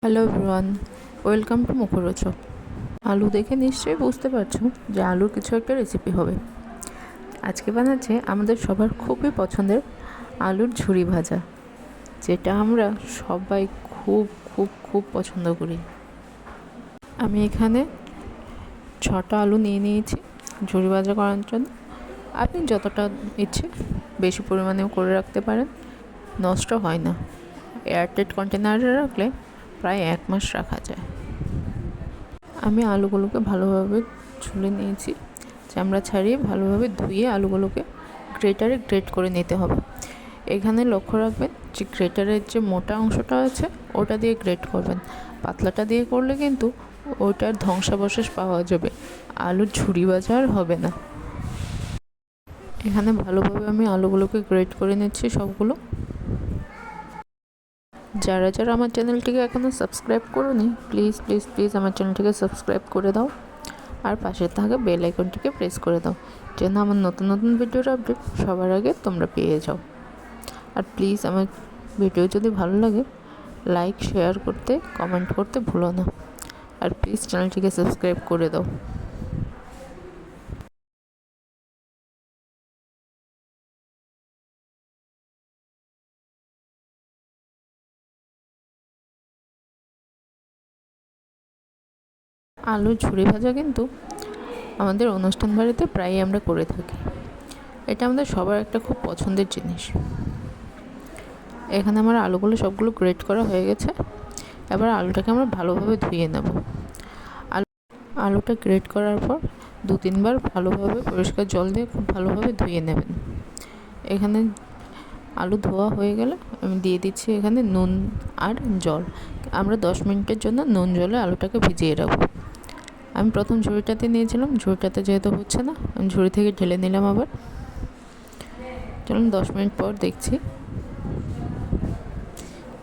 Hello everyone, welcome to মুখরোচক। আলু দেখে নিশ্চয়ই বুঝতে পারছো যে আলুর কিছু একটা রেসিপি হবে। আজকে বানাচ্ছে আমাদের সবার খুবই পছন্দের আলুর ঝুরি ভাজা, যেটা আমরা সবাই খুব খুব খুব পছন্দ করি। আমি এখানে 6টা আলু নিয়ে নিয়েছি ঝুরি ভাজা করার জন্য। আপনি যতটা ইচ্ছে বেশি পরিমাণেও করে রাখতে পারেন, নষ্ট হয় না। এয়ারটাইট কন্টেনারে রাখলে প্রায় 1 মাস রাখা যায়। আমি আলুগুলোকে ভালোভাবে ছুলে নিয়েছি, চামড়া ছাড়িয়ে ভালোভাবে ধুয়ে আলুগুলোকে গ্রেটারে গ্রেট করে নিতে হবে। এখানে লক্ষ্য রাখবেন যে গ্রেটারের যে মোটা অংশটা আছে ওটা দিয়ে গ্রেট করবেন, পাতলাটা দিয়ে করলে কিন্তু ওটার ধ্বংসাবশেষ পাওয়া যাবে, আলুর ঝুরি ভাজা আর হবে না। এখানে ভালোভাবে আমি আলুগুলোকে গ্রেট করে নিচ্ছি সবগুলো। যারা যারা আমার চ্যানেলটিকে এখনও সাবস্ক্রাইব করোনি, প্লিজ প্লিজ প্লিজ আমার চ্যানেলটিকে সাবস্ক্রাইব করে দাও আর পাশে থাকা বেল আইকনটিকে প্রেস করে দাও, যেন আমার নতুন নতুন ভিডিওর আপডেট সবার আগে তোমরা পেয়ে যাও। আর প্লিজ আমার ভিডিও যদি ভালো লাগে লাইক শেয়ার করতে কমেন্ট করতে ভুলো না, আর প্লিজ চ্যানেলটিকে সাবস্ক্রাইব করে দাও। আলুর ঝুরি ভাজা কিন্তু আমাদের অনুষ্ঠান বাড়িতে প্রায়ই আমরা করে থাকি। এটা আমাদের সবার একটা খুব পছন্দের জিনিস। এখানে আমার আলুগুলো সবগুলো গ্রেট করা হয়ে গেছে। এবার আলুটাকে আমরা ভালোভাবে ধুয়ে নেব। আলুটা গ্রেট করার পর 2-3 বার ভালোভাবে পরিষ্কার জল দিয়ে খুব ভালোভাবে ধুয়ে নেবেন। এখানে আলু ধোয়া হয়ে গেলে আমি দিয়ে দিচ্ছি এখানে নুন আর জল। আমরা 10 মিনিটের জন্য নুন জলে আলুটাকে ভিজিয়ে রাখবো। আমি প্রথম ঝুড়িটাতে নিয়েছিলাম, ঝুড়িটাতে যেহেতু হচ্ছে না আমি ঝুড়ি থেকে ঢেলে নিলাম। আবার চলুন 10 মিনিট পর দেখছি।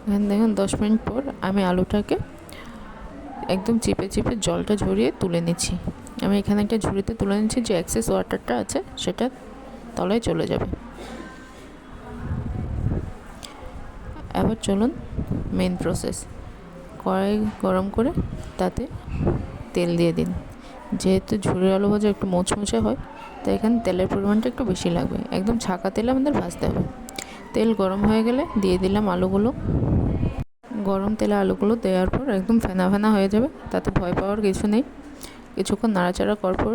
এখানে দেখুন 10 মিনিট পর আমি আলুটাকে একদম চিপে চিপে জলটা ঝরিয়ে তুলে নিচ্ছি। আমি এখানে একটা ঝুড়িতে তুলে নিচ্ছি, যে এক্সেস ওয়াটারটা আছে সেটা তলায় চলে যাবে। এবার চলুন মেন প্রসেস। কড়াই গরম করে তাতে তেল দিয়ে দিন। যেহেতু ঝুরি আলু ভাজা একটু মুচমুচে হয়, তাই এখানে তেলের পরিমাণটা একটু বেশি লাগবে। একদম ছাঁকা তেলে আমাদের ভাজতে হবে। তেল গরম হয়ে গেলে দিয়ে দিলাম আলুগুলো। গরম তেলে আলুগুলো দেওয়ার পর একদম ফেনা ফেনা হয়ে যাবে, তাতে ভয় পাওয়ার কিছু নেই। কিছুক্ষণ নাড়াচাড়া করার পর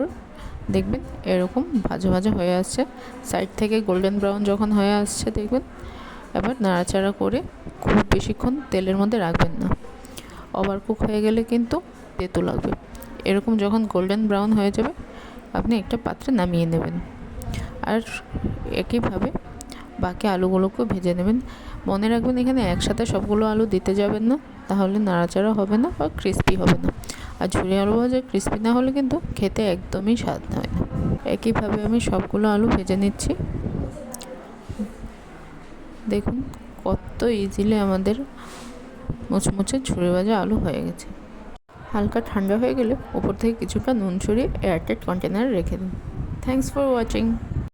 দেখবেন এরকম ভাজা ভাজা হয়ে আসছে, সাইড থেকে গোল্ডেন ব্রাউন যখন হয়ে আসছে দেখবেন। এবার নাড়াচাড়া করে খুব বেশিক্ষণ তেলের মধ্যে রাখবেন না, ওভারকুক হয়ে গেলে কিন্তু তেতো লাগবে। এরকম যখন গোল্ডেন ব্রাউন হয়ে যাবে আপনি একটা পাত্রে নামিয়ে নেবেন। আর একইভাবে বাকি আলুগুলোকেও ভেজে নেবেন। মনে রাখবেন এখানে একসাথে সবগুলো আলু দিতে যাবেন না, তাহলে নাড়াচাড়া হবে না বা ক্রিস্পি হবে না। আর ঝুরি আলু ভাজা ক্রিস্পি না হলে কিন্তু খেতে একদমই স্বাদ হয় না। একইভাবে আমি সবগুলো আলু ভেজে নিচ্ছি। দেখুন কত ইজিলি আমাদের মুচমুচে ঝুরি ভাজা আলু হয়ে গেছে। হালকা ঠান্ডা হয়ে গেলে উপর থেকে কিছুটা নুন ছড়িয়ে এয়ারটাইট কন্টেনারে রেখে দিন। Thanks for watching.